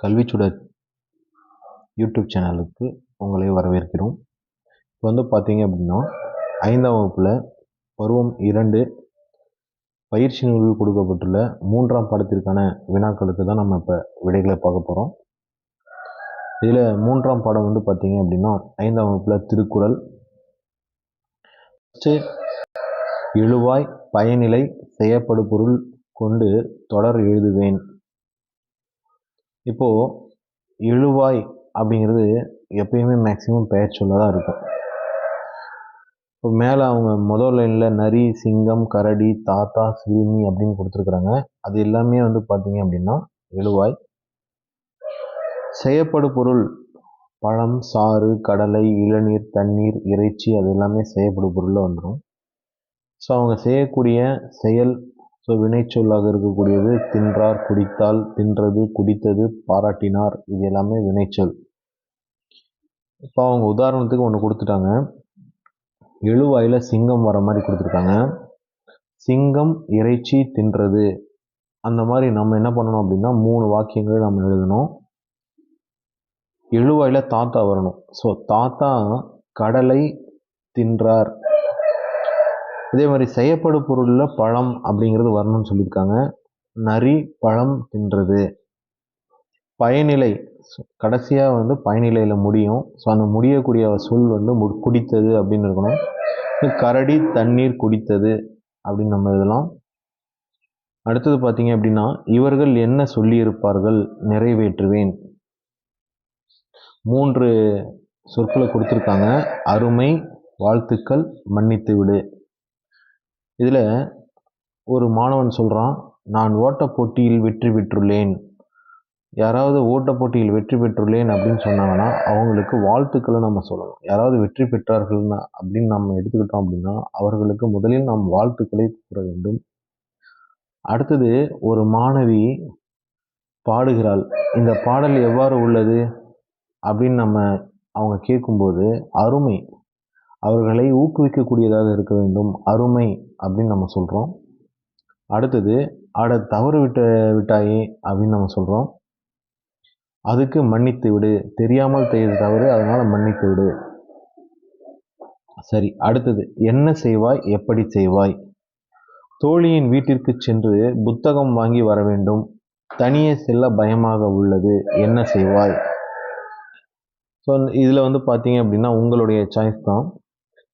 கல்விச்சுடர் YouTube சேனலுக்கு உங்களை வரவேற்கிறோம். இப்போ பார்த்தீங்க அப்படின்னா 5ஆம் வகுப்பில் பருவம் 2 பயிற்சி நூல்கள் கொடுக்கப்பட்டுள்ள 3ஆம் பாடத்திற்கான வினாக்களுக்கு தான் நம்ம இப்போ விடைகளை பார்க்க போகிறோம். இதில் 3ஆம் பாடம் பார்த்தீங்க அப்படின்னா 5ஆம் வகுப்பில் திருக்குறள். ஃபஸ்ட்டு எழுவாய் பயனிலை செய்யப்படு பொருள் கொண்டு தொடர் எழுதுவேன். இப்போது எழுவாய் அப்படிங்கிறது எப்பயுமே மேக்சிமம் பெயர் சொல்லதான் இருக்கும். இப்போ மேலே அவங்க முதல் லைனில் நரி, சிங்கம், கரடி, தாத்தா, சிறுமி அப்படின்னு கொடுத்துருக்குறாங்க. அது எல்லாமே பார்த்தீங்க அப்படின்னா எழுவாய். செய்யப்படு பொருள் பழம், சாறு, கடலை, இளநீர், தண்ணீர், இறைச்சி, அது எல்லாமே செய்யப்படு பொருளில் வந்துடும். ஸோ அவங்க செய்யக்கூடிய செயல், ஸோ வினைச்சொல்லாக இருக்கக்கூடியது தின்றார், குடித்தால், தின்றது, குடித்தது, பாராட்டினார், இது எல்லாமே வினைச்சொல். இப்போ அவங்க உதாரணத்துக்கு ஒன்று கொடுத்துட்டாங்க. எழுவாயில் சிங்கம் வர மாதிரி கொடுத்துருக்காங்க. சிங்கம் இறைச்சி தின்றது, அந்த மாதிரி நம்ம என்ன பண்ணணும் அப்படின்னா 3 வாக்கியங்கள் நம்ம எழுதணும். எழுவாயில் தாத்தா வரணும். ஸோ தாத்தா கடலை தின்றார். இதே மாதிரி செய்யப்படு பொருளில் பழம் அப்படிங்கிறது வரணும்னு சொல்லியிருக்காங்க. நரி பழம் தின்றது. பயனிலை கடைசியாக பயனிலையில் முடியும். ஸோ அந்த முடியக்கூடிய சொல் குடித்தது அப்படின்னு இருக்கணும். கரடி தண்ணீர் குடித்தது அப்படின்னு நம்ம எழுதலாம். அடுத்தது பார்த்தீங்க அப்படின்னா இவர்கள் என்ன சொல்லியிருப்பார்கள் நிறைவேற்றுவேன். 3 சொற்களை கொடுத்துருக்காங்க. அருமை, வாழ்த்துக்கள், மன்னித்து விடு. இதில் ஒரு மாணவன் சொல்கிறான், நான் ஓட்டப் போட்டியில் வெற்றி பெற்றுள்ளேன். யாராவது ஓட்டப் போட்டியில் வெற்றி பெற்றுள்ளேன் அப்படின்னு சொன்னாங்கன்னா அவங்களுக்கு வாழ்த்துக்களை நம்ம சொல்லணும். யாராவது வெற்றி பெற்றார்கள்னா அப்படின்னு நம்ம எடுத்துக்கிட்டோம் அப்படின்னா அவர்களுக்கு முதலில் நாம் வாழ்த்துக்களை கூற வேண்டும். அடுத்தது ஒரு மாணவி பாடுகிறாள். இந்த பாடல் எவ்வாறு உள்ளது அப்படின்னு அவங்க கேட்கும்போது அருமை, அவர்களை ஊக்குவிக்கக்கூடியதாக இருக்க வேண்டும். அருமை அப்படின்னு நம்ம சொல்கிறோம். அடுத்தது தவறு விட்டாயே அப்படின்னு நம்ம சொல்கிறோம். அதுக்கு மன்னித்து விடு, தெரியாமல் செய்த தவறு, அதனால் மன்னித்து விடு. சரி, அடுத்தது என்ன செய்வாய், எப்படி செய்வாய். தோழியின் வீட்டிற்கு சென்று புத்தகம் வாங்கி வர வேண்டும். தனியே செல்ல பயமாக உள்ளது, என்ன செய்வாய். ஸோ இதில் பார்த்தீங்க அப்படின்னா உங்களுடைய சாய்ஸ் தான்.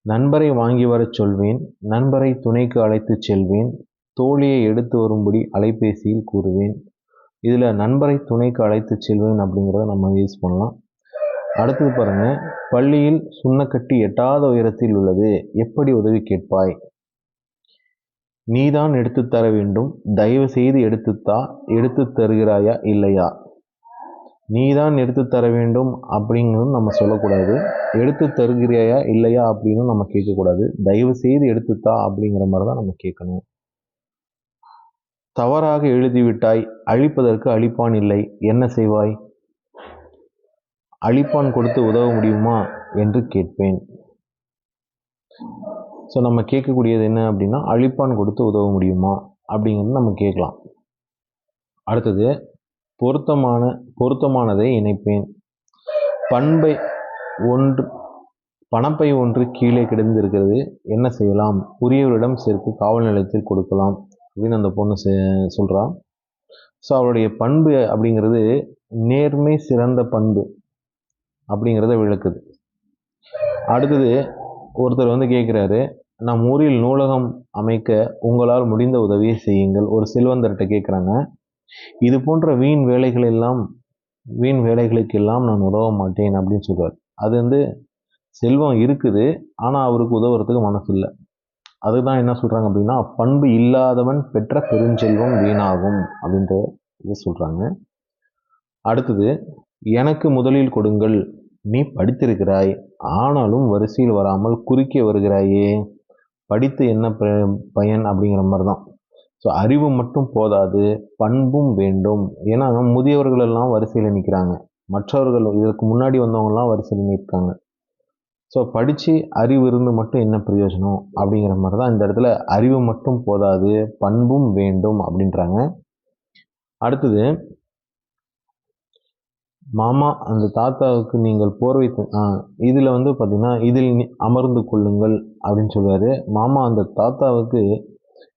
நண்பரை வாங்கி வர சொல்வேன், நண்பரை துணைக்கு அழைத்து செல்வேன், தோழியை எடுத்து வரும்படி அலைபேசியில் கூறுவேன். இதில் நண்பரை துணைக்கு அழைத்து செல்வேன் அப்படிங்கிறத நம்ம யூஸ் பண்ணலாம். அடுத்தது பாருங்கள், பள்ளியில் சுண்ணக்கட்டி எட்டாத உயரத்தில் உள்ளது, எப்படி உதவி கேட்பாய். நீதான் எடுத்து தர வேண்டும், தயவு செய்து எடுத்து தருகிறாயா இல்லையா. நீதான் எடுத்து தர வேண்டும் அப்படிங்கிறது நம்ம சொல்லக்கூடாது. எடுத்து தருகிறாயா இல்லையா அப்படின்னு நம்ம கேட்கக்கூடாது. தயவு செய்து எடுத்துத்தா அப்படிங்கிற மாதிரி தான் நம்ம கேட்கணும். தவறாக எழுதிவிட்டாய், அழிப்பதற்கு அழிப்பான் இல்லை, என்ன செய்வாய். அழிப்பான் கொடுத்து உதவ முடியுமா என்று கேட்பேன். ஸோ நம்ம கேட்கக்கூடியது என்ன அப்படின்னா அழிப்பான் கொடுத்து உதவ முடியுமா அப்படிங்கிறது நம்ம கேட்கலாம். அடுத்தது பொருத்தமானதை இணைப்பேன். பணப்பை ஒன்று கீழே கிடந்து இருக்கிறது, என்ன செய்யலாம். உரியவரிடம் சேர்த்து காவல் நிலையத்தில் கொடுக்கலாம் அப்படின்னு அந்த பொண்ணு சொல்கிறான். ஸோ அவருடைய பண்பு அப்படிங்கிறது நேர்மை சிறந்த பண்பு அப்படிங்கிறத விளக்குது. அடுத்தது ஒருத்தர் கேட்குறாரு, நம் ஊரில் நூலகம் அமைக்க உங்களால் முடிந்த உதவியை செய்யுங்கள். ஒரு செல்வந்தர்கிட்ட கேட்குறாங்க. இது போன்ற வீண் வேலைகளுக்கெல்லாம் நான் உதவ மாட்டேன் அப்படின்னு சொல்கிறார். அது செல்வம் இருக்குது, ஆனால் அவருக்கு உதவுறதுக்கு மனசு இல்லை. அதுதான் என்ன சொல்கிறாங்க அப்படின்னா பண்பு இல்லாதவன் பெற்ற பெருஞ்செல்வம் வீணாகும் அப்படின்ற இது சொல்கிறாங்க. அடுத்தது எனக்கு முதலில் கொடுங்கள், நீ படித்திருக்கிறாய், ஆனாலும் வரிசையில் வராமல் குறுக்கே வருகிறாயே, படித்து என்ன பயன் அப்படிங்கிற மாதிரி தான். ஸோ அறிவு மட்டும் போதாது, பண்பும் வேண்டும். ஏன்னா முதியவர்கள் எல்லாம் வரிசையில் நிற்கிறாங்க, மற்றவர்கள் இதற்கு முன்னாடி வந்தவங்கலாம் வரிசையில் நிற்காங்க. ஸோ படித்து அறிவு இருந்து மட்டும் என்ன பிரயோஜனம் அப்படிங்கிற மாதிரி தான் இந்த இடத்துல அறிவு மட்டும் போதாது, பண்பும் வேண்டும் அப்படின்றாங்க. அடுத்தது மாமா அந்த தாத்தாவுக்கு நீங்கள் போர்வை இதில் வந்து பார்த்தீங்கன்னா இதில் அமர்ந்து கொள்ளுங்கள் அப்படின்னு சொல்லுவார். மாமா அந்த தாத்தாவுக்கு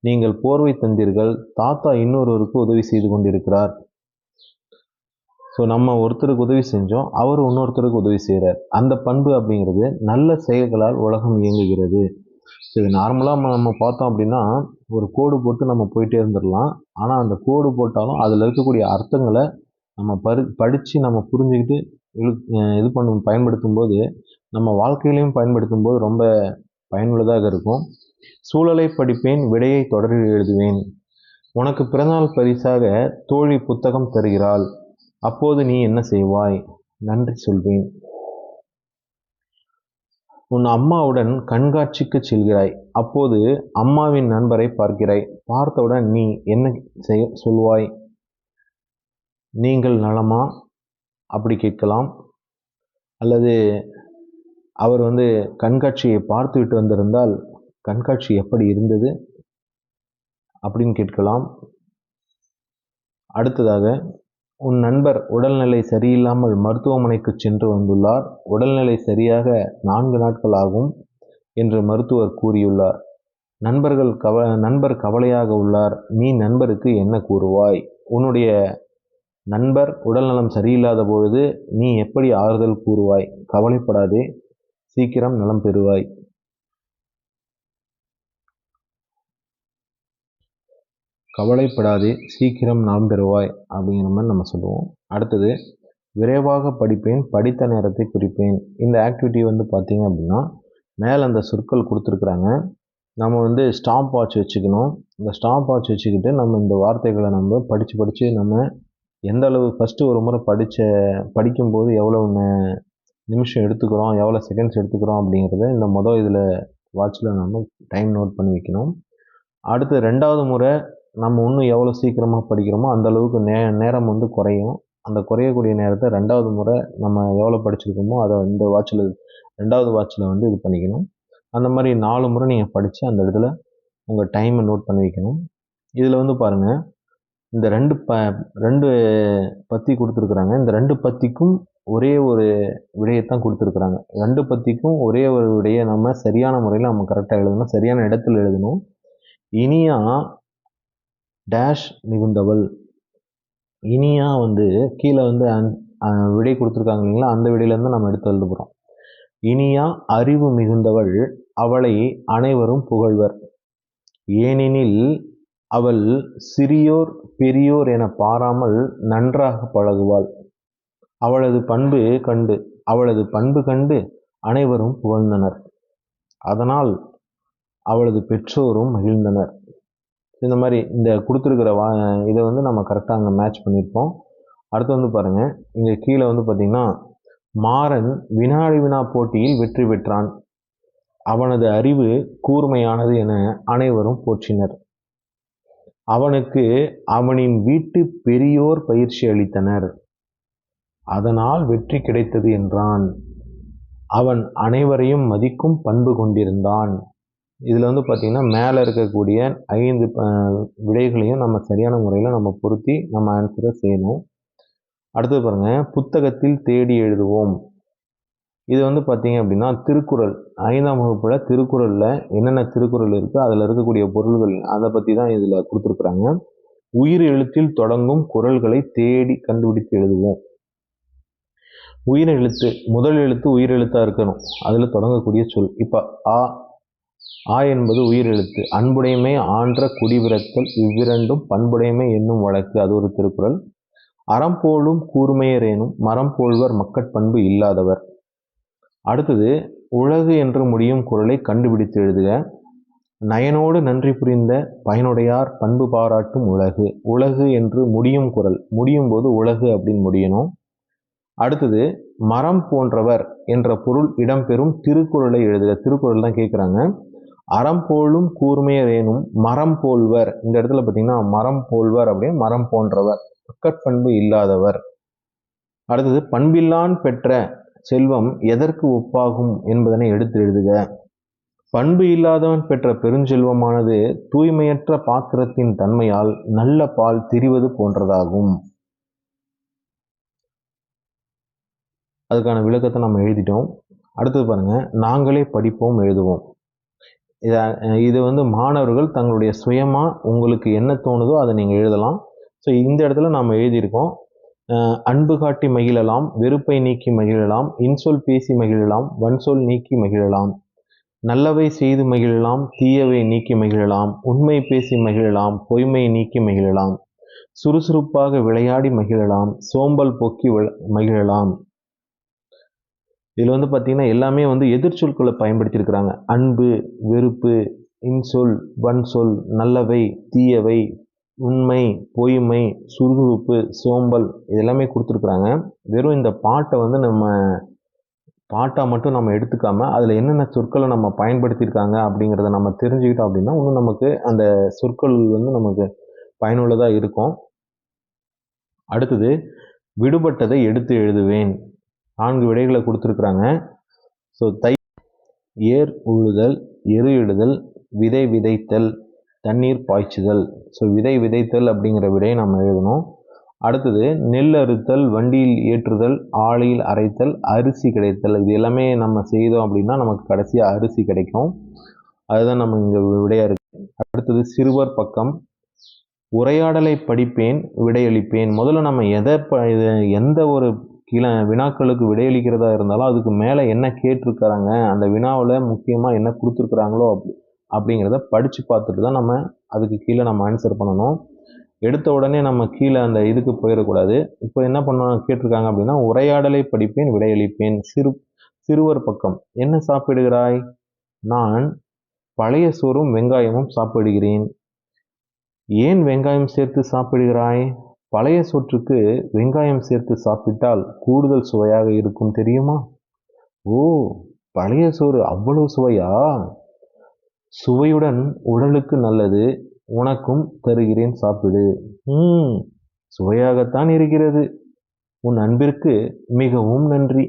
நீங்கள் போர்வை தந்தீர்கள், தாத்தா இன்னொருவருக்கு உதவி செய்து கொண்டிருக்கிறார். ஸோ நம்ம ஒருத்தருக்கு உதவி செஞ்சோம், அவர் இன்னொருத்தருக்கு உதவி செய்கிறார். அந்த பண்பு அப்படிங்கிறது நல்ல செயல்களால் உலகம் இயங்குகிறது. ஸோ இது நார்மலாக நம்ம பார்த்தோம் அப்படின்னா ஒரு கோடு போட்டு நம்ம போயிட்டே இருந்துடலாம். ஆனால் அந்த கோடு போட்டாலும் அதில் இருக்கக்கூடிய அர்த்தங்களை நம்ம படித்து நம்ம புரிஞ்சுக்கிட்டு இது பயன்படுத்தும் போது நம்ம வாழ்க்கையிலையும் பயன்படுத்தும் போது ரொம்ப பயனுள்ளதாக இருக்கும். சூழலை படிப்பேன், விடையை தொடரில் எழுதுவேன். உனக்கு பிறந்தநாள் பரிசாக தோழி புத்தகம் தருகிறாள், அப்போது நீ என்ன செய்வாய்? நன்றி சொல்வேன். உன் அம்மாவுடன் கண்காட்சிக்கு செல்கிறாய், அப்போது அம்மாவின் நண்பரை பார்க்கிறாய், பார்த்தவுடன் நீ என்ன சொல்வாய்? நீங்கள் நலமா அப்படி கேட்கலாம். அல்லது அவர் கண்காட்சியை பார்த்துவிட்டு வந்திருந்தால் கண்காட்சி எப்படி இருந்தது அப்படின்னு கேட்கலாம். அடுத்ததாக, உன் நண்பர் உடல்நிலை சரியில்லாமல் மருத்துவமனைக்கு சென்று வந்துள்ளார், உடல்நிலை சரியாக 4 நாட்கள் ஆகும் என்று மருத்துவர் கூறியுள்ளார். நண்பர் கவலையாக உள்ளார், நீ நண்பருக்கு என்ன கூறுவாய்? உன்னுடைய நண்பர் உடல்நலம் சரியில்லாத பொழுது நீ எப்படி ஆறுதல் கூறுவாய்? கவலைப்படாதே, சீக்கிரம் நலம் பெறுவாய். கவலைப்படாதே, சீக்கிரம் நலம் பெறுவாய் அப்படிங்கிற மாதிரி நம்ம சொல்லுவோம். அடுத்தது, விரைவாக படிப்பேன், படித்த நேரத்தை குறிப்பேன். இந்த ஆக்டிவிட்டி பார்த்தீங்க அப்படின்னா மேலே அந்த சொற்கள் கொடுத்துருக்குறாங்க. நம்ம ஸ்டாப் வாட்ச் வச்சுக்கணும். இந்த ஸ்டாப் வாட்ச் வச்சுக்கிட்டு நம்ம இந்த வார்த்தைகளை நம்ம படித்து நம்ம எந்த அளவு ஃபஸ்ட்டு ஒரு முறை படிக்கும்போது எவ்வளோ நிமிஷம் எடுத்துக்கிறோம், எவ்வளோ செகண்ட்ஸ் எடுத்துக்கிறோம் அப்படிங்கிறத இந்த இதில் வாட்சில் நம்ம டைம் நோட் பண்ணி வைக்கணும். அடுத்து 2வது முறை நம்ம இன்னும் எவ்வளோ சீக்கிரமாக படிக்கிறோமோ அந்த அளவுக்கு நேரம் குறையும். அந்த குறையக்கூடிய நேரத்தை 2வது முறை நம்ம எவ்வளோ படிச்சிருக்கோமோ அதை இந்த வாட்சில் 2வது வாட்சில் இது பண்ணிக்கணும். அந்த மாதிரி 4 முறை நீங்கள் படித்து அந்த இடத்துல உங்கள் டைமை நோட் பண்ணி வைக்கணும். இதில் பாருங்கள், இந்த 2 பத்தி கொடுத்துருக்குறாங்க. இந்த 2 பத்திக்கும் ஒரே ஒரு விடையைத்தான் கொடுத்துருக்குறாங்க. 2 பத்திக்கும் ஒரே ஒரு விடையை நம்ம சரியான முறையில் நம்ம கரெக்டாக எழுதணும், சரியான இடத்துல எழுதணும். இனியா டேஷ் மிகுந்தவள். இனியா கீழே விடை கொடுத்துருக்காங்க இல்லைங்களா, அந்த விடையிலேருந்து நம்ம எடுத்து எழுத போகிறோம். இனியா அறிவு மிகுந்தவள், அவளை அனைவரும் புகழ்வர், ஏனெனில் அவள் சிறியோர் பெரியோர் என பாராமல் நன்றாக பழகுவாள். அவளது பண்பு கண்டு அனைவரும் புகழ்ந்தனர், அதனால் அவளது பெற்றோரும் மகிழ்ந்தனர். இந்த மாதிரி இந்த கொடுத்துருக்கிற இதை நம்ம கரெக்டாக அங்கே மேட்ச் பண்ணியிருப்போம். அடுத்து பாருங்கள், இங்கே கீழே பார்த்தீங்கன்னா, மாறன் வினாடி வினா போட்டியில் வெற்றி பெற்றான், அவனது அறிவு கூர்மையானது என அனைவரும் போற்றினர், அவனுக்கு அவனின் வீட்டு பெரியோர் பயிற்சி அளித்தனர், அதனால் வெற்றி கிடைத்தது என்றான், அவன் அனைவரையும் மதிக்கும் பண்பு கொண்டிருந்தான். இதில் பார்த்தீங்கன்னா மேலே இருக்கக்கூடிய 5 விடைகளையும் நம்ம சரியான முறையில் நம்ம பொருத்தி நம்ம ஆன்சரை செய்யணும். அடுத்தது பாருங்கள், புத்தகத்தில் தேடி எழுதுவோம். இது பார்த்தீங்க அப்படின்னா திருக்குறள் 5ஆம் வகுப்பில் திருக்குறளில் என்னென்ன திருக்குறள் இருக்குது, அதில் இருக்கக்கூடிய பொருள்கள் அதை பற்றி தான் இதில் கொடுத்துருக்குறாங்க. உயிர் எழுத்தில் தொடங்கும் குறள்களை தேடி கண்டுபிடித்து எழுதுவோம். உயிர் எழுத்து, முதல் எழுத்து உயிர் எழுத்தாக இருக்கணும், அதில் தொடங்கக்கூடிய சொல். இப்போ ஆ என்பது உயிர் எழுத்து. அன்புடைமை ஆன்ற குடிபிறத்தல் இவ்விரண்டும் பண்புடைமை என்னும் வழக்கு, அது ஒரு திருக்குறள். அறம்போலும் கூர்மையரேனும் மரம் போல்வர் மக்கட்பண்பு இல்லாதவர். அடுத்தது, உலகு என்று முடியும் குறளை கண்டுபிடித்து எழுதுக. நயனோடு நன்றி புரிந்த பயனுடையார் பண்பு பாராட்டும் உலகு. உலகு என்று முடியும் குறள், முடியும் போது உலகு அப்படின்னு முடியணும். அடுத்தது, மரம் போன்றவர் என்ற பொருள் இடம்பெறும் திருக்குறளை எழுதுக. திருக்குறள் தான் கேட்குறாங்க. அறம் போலும் கூர்மையரேனும் மரம் போல்வர், இந்த இடத்துல பார்த்தீங்கன்னா மரம் போல்வர் அப்படியே மரம் போன்றவர், மக்கட்பண்பு இல்லாதவர். அடுத்தது, பண்பில்லான் பெற்ற செல்வம் எதற்கு ஒப்பாகும் என்பதனை எடுத்து எழுதுக. பண்பு இல்லாதவன் பெற்ற பெருஞ்செல்வமானது தூய்மையற்ற பாத்திரத்தின் தன்மையால் நல்ல பால் திரிவது போன்றதாகும். அதுக்கான விளக்கத்தை நம்ம எழுதிட்டோம். அடுத்தது பாருங்கள், நாங்களே படிப்போம் எழுதுவோம். இது வந்து மாணவர்கள் தங்களுடைய சுயமாக உங்களுக்கு என்ன தோணுதோ அதை நீங்கள் எழுதலாம். ஸோ இந்த இடத்துல நாம் எழுதியிருக்கோம், அன்பு காட்டி மகிழலாம், வெறுப்பை நீக்கி மகிழலாம், இன்சொல் பேசி மகிழலாம், வன்சொல் நீக்கி மகிழலாம், நல்லவை செய்து மகிழலாம், தீயவை நீக்கி மகிழலாம், உண்மை பேசி மகிழலாம், பொய்மை நீக்கி மகிழலாம், சுறுசுறுப்பாக விளையாடி மகிழலாம், சோம்பல் போக்கி மகிழலாம். இதில் வந்து பார்த்திங்கன்னா எல்லாமே வந்து எதிர்ச்சொற்களை பயன்படுத்தியிருக்கிறாங்க. அன்பு, வெறுப்பு, இன்சொல், வன்சொல், நல்லவை, தீயவை, உண்மை, பொய்மை, சுறுசுறுப்பு, சோம்பல் இதெல்லாமே கொடுத்துருக்குறாங்க. வெறும் இந்த பாட்டை வந்து நம்ம பாட்டாக மட்டும் நம்ம எடுத்துக்காமல் அதில் என்னென்ன சொற்களை நம்ம பயன்படுத்தியிருக்காங்க அப்படிங்கிறத நம்ம தெரிஞ்சுக்கிட்டோம் அப்படின்னா இன்னும் நமக்கு அந்த சொற்கள் வந்து நமக்கு பயனுள்ளதாக இருக்கும். அடுத்தது, விடுபட்டதை எடுத்து எழுதுவேன். 4 விடைகளை கொடுத்துருக்குறாங்க. ஸோ ஏர் உழுதல், எரு இடுதல், விதை விதைத்தல், தண்ணீர் பாய்ச்சுதல். ஸோ விதை விதைத்தல் அப்படிங்கிற விடையை நம்ம எழுதணும். அடுத்தது, நெல் அறுத்தல், வண்டியில் ஏற்றுதல், ஆலையில் அரைத்தல், அரிசி கிடைத்தல். இது எல்லாமே நம்ம செய்தோம் அப்படின்னா நமக்கு கடைசியாக அரிசி கிடைக்கும். அதுதான் நம்ம இங்கே விடையாக இருக்குது. அடுத்தது, சிறுவர் பக்கம். உரையாடலை படிப்பேன், விடையளிப்பேன். முதல்ல நம்ம எந்த ஒரு வினாக்களுக்கு விடையளிக்கிறதா இருந்தாலும் அதுக்கு மேலே என்ன கேட்டிருக்கிறாங்க, அந்த வினாவில் முக்கியமாக என்ன கொடுத்துருக்குறாங்களோ அப்படிங்கிறத படித்து பார்த்துட்டு தான் நம்ம அதுக்கு கீழே நம்ம ஆன்சர் பண்ணணும். எடுத்த உடனே நம்ம கீழே அந்த இதுக்கு போயிடக்கூடாது. இப்போ என்ன கேட்டிருக்காங்க அப்படின்னா, உரையாடலை படிப்பேன், விடையளிப்பேன். சிறுவர் பக்கம். என்ன சாப்பிடுகிறாய்? நான் பழைய சோறும் வெங்காயமும் சாப்பிடுகிறேன். ஏன் வெங்காயம் சேர்த்து சாப்பிடுகிறாய்? பழைய சோற்றுக்கு வெங்காயம் சேர்த்து சாப்பிட்டால் கூடுதல் சுவையாக இருக்கும் தெரியுமா? ஓ, பழைய சோறு அவ்வளவு சுவையா? சுவையுடன் உடலுக்கு நல்லது, உனக்கும் தருகிறேன் சாப்பிடு. சுவையாகத்தான் இருக்கிறது. உன் அன்பிற்கு மிகவும் நன்றி.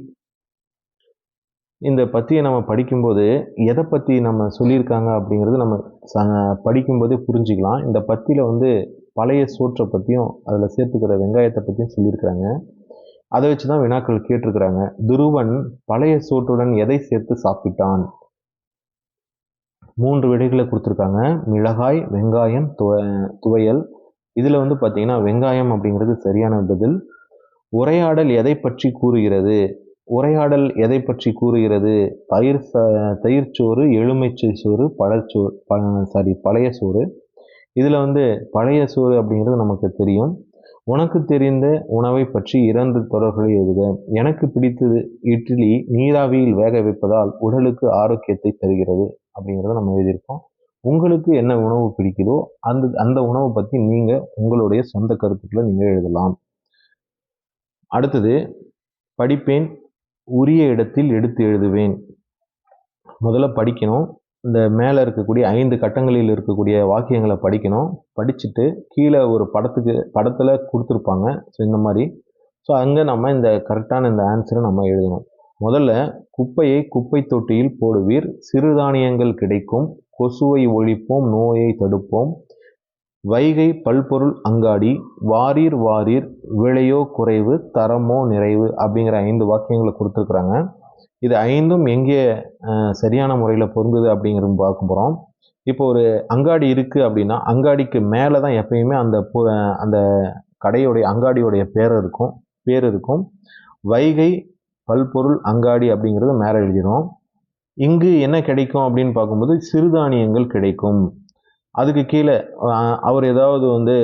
இந்த பத்தியை நம்ம படிக்கும்போது எதை பற்றி நம்ம சொல்லியிருக்காங்க அப்படிங்கிறது நம்ம படிக்கும்போதே புரிஞ்சுக்கலாம். இந்த பத்தியில் வந்து பழைய சோற்றை பற்றியும் அதில் சேர்த்துக்கிற வெங்காயத்தை பற்றியும் சொல்லியிருக்கிறாங்க. அதை வச்சு தான் வினாக்கள் கேட்டிருக்கிறாங்க. துருவன் பழைய சோற்றுடன் எதை சேர்த்து சாப்பிட்டான்? 3 விடைகளை கொடுத்துருக்காங்க. மிளகாய், வெங்காயம், துவையல். இதில் வந்து பார்த்தீங்கன்னா வெங்காயம் அப்படிங்கிறது சரியான பதில். உரையாடல் எதை பற்றி கூறுகிறது? உரையாடல் எதை பற்றி கூறுகிறது? தயிர் சோறு, எலுமிச்சை சோறு, பழைய சோறு. இதில் வந்து பழைய சோறு அப்படிங்கிறது நமக்கு தெரியும். உனக்கு தெரிந்த உணவை பற்றி 2 தொடர்களை எழுதுக. எனக்கு பிடித்தது இட்லி, நீராவியில் வேக வைப்பதால் உடலுக்கு ஆரோக்கியத்தை தருகிறது அப்படிங்கிறத நம்ம எழுதியிருக்கோம். உங்களுக்கு என்ன உணவு பிடிக்குதோ அந்த உணவை பற்றி நீங்கள் உங்களுடைய சொந்த கருத்துக்களை நீங்கள் எழுதலாம். அடுத்தது, படிப்பேன், உரிய இடத்தில் எடுத்து எழுதுவேன். முதல்ல படிக்கணும். இந்த மேலே இருக்கக்கூடிய 5 கட்டங்களில் இருக்கக்கூடிய வாக்கியங்களை படிக்கணும். படிச்சுட்டு கீழே ஒரு படத்தில் கொடுத்துருப்பாங்க. ஸோ இந்த மாதிரி. ஸோ அங்கே நம்ம இந்த கரெக்டான இந்த ஆன்சரை நம்ம எழுதணும். முதல்ல, குப்பையை குப்பை தொட்டியில் போடுவீர், சிறுதானியங்கள் கிடைக்கும், கொசுவை ஒழிப்போம், நோயை தடுப்போம், வைகை பல்பொருள் அங்காடி, வாரீர் வாரீர், விலையோ குறைவு, தரமோ நிறைவு அப்படிங்கிற 5 வாக்கியங்களை கொடுத்துருக்குறாங்க. இது 5ம் எங்கே சரியான முறையில் பொருந்துது அப்படிங்கிறது பார்க்க போகிறோம். இப்போ ஒரு அங்காடி இருக்குது அப்படின்னா அங்காடிக்கு மேலே தான் எப்பயுமே அந்த அங்காடியோடைய பேர் இருக்கும். வைகை பல்பொருள் அங்காடி அப்படிங்கிறது மேலே எழுதிடும். இங்கு என்ன கிடைக்கும் அப்படின்னு பார்க்கும்போது சிறுதானியங்கள் கிடைக்கும். அதுக்கு கீழே அவர் ஏதாவது வந்து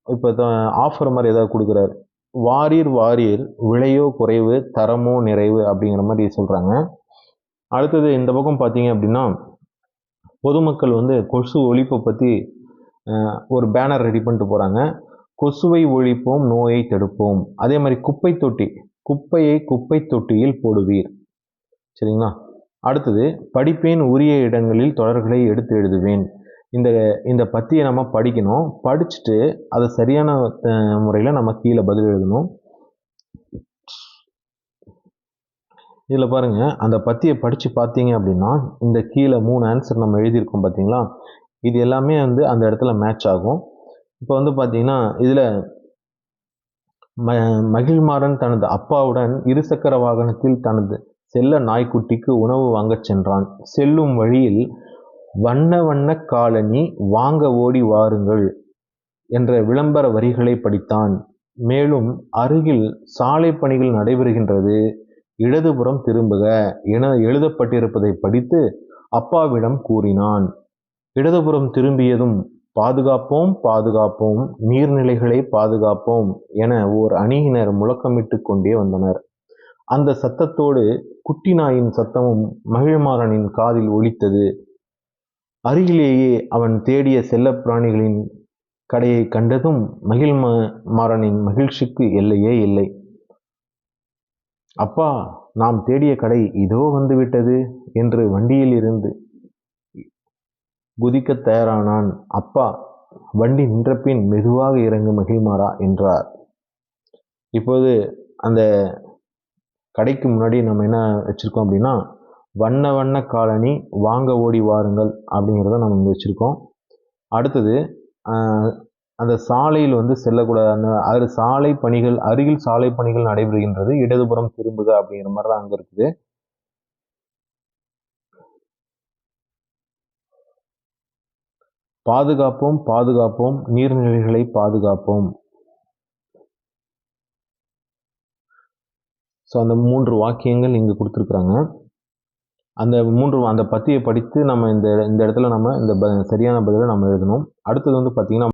இப்போ ஆஃபர் மாதிரி ஏதாவது கொடுக்குறாரு. வாரீர் வாரீர், விலையோ குறைவு, தரமோ நிறைவு அப்படிங்கிற மாதிரி சொல்கிறாங்க. அடுத்தது இந்த பக்கம் பார்த்தீங்க அப்படின்னா பொதுமக்கள் வந்து கொசு ஒழிப்பை பற்றி ஒரு பேனர் ரெடி பண்ணிட்டு போகிறாங்க. கொசுவை ஒழிப்போம், நோயை தடுப்போம். அதே மாதிரி குப்பையை குப்பை தொட்டியில் போடுவீர். சரிங்களா? அடுத்தது, படிப்பேன், உரிய இடங்களில் தொடர்களை எடுத்து எழுதுவேன். இந்த பத்தியை நம்ம படிக்கணும். படிச்சுட்டு அதை சரியான முறையில் நம்ம கீழே பதில் எழுதணும். இதில் பாருங்கள், அந்த பத்தியை படித்து பார்த்தீங்க அப்படின்னா இந்த கீழே 3 ஆன்சர் நம்ம எழுதியிருக்கோம் பார்த்தீங்களா? இது எல்லாமே வந்து அந்த இடத்துல மேட்ச் ஆகும். இப்போ வந்து பார்த்தீங்கன்னா இதில் மகிழ்மாறன் தனது அப்பாவுடன் இருசக்கர வாகனத்தில் தனது செல்ல நாய்க்குட்டிக்கு உணவு வாங்கச் சென்றான். செல்லும் வழியில் வண்ண வண்ண காலனி வாங்க ஓடி வாருங்கள் என்ற விளம்பர வரிகளை படித்தான். மேலும் அருகில் சாலை பணிகள் நடைபெறுகின்றது, இடதுபுறம் திரும்புக என எழுதப்பட்டிருப்பதை படித்து அப்பாவிடம் கூறினான். இடதுபுறம் திரும்பியதும் பாதுகாப்போம் பாதுகாப்போம், நீர்நிலைகளை பாதுகாப்போம் என ஓர் அணியினர் முழக்கமிட்டு கொண்டே வந்தனர். அந்த சத்தத்தோடு குட்டி நாயின் சத்தமும் மகிழ்மாறனின் காதில் ஒலித்தது. அருகிலேயே அவன் தேடிய செல்லப் பிராணிகளின் கடையை கண்டதும் மகிழ்மாறனின் மகிழ்ச்சிக்கு எல்லையே இல்லை. அப்பா, நாம் தேடிய கடை இதோ வந்துவிட்டது என்று வண்டியில் இருந்து குதிக்க தயாரானான். அப்பா, வண்டி நின்றபின் மெதுவாக இறங்கு மகிழ்மாறா என்றார். இப்போது அந்த கடைக்கு முன்னாடி நம்ம என்ன வச்சுருக்கோம் அப்படின்னா, வண்ண வண்ண காலனி வாங்க ஓடி வாருங்கள் அப்படிங்கிறத நம்ம இங்கே வச்சுருக்கோம். அடுத்தது அந்த சாலையில் வந்து செல்லக்கூடாது, அது சாலை பணிகள், அருகில் சாலை பணிகள் நடைபெறுகின்றது, இடதுபுறம் திரும்புக அப்படிங்கிற மாதிரி தான் அங்கே இருக்குது. பாதுகாப்போம் பாதுகாப்போம், நீர்நிலைகளை பாதுகாப்போம். ஸோ அந்த 3 வாக்கியங்கள் இங்கே கொடுத்துருக்குறாங்க. அந்த பத்தியை படித்து நம்ம இந்த இடத்துல நம்ம இந்த சரியான பதிலை நம்ம எழுதணும். அடுத்தது வந்து பார்த்திங்கன்னா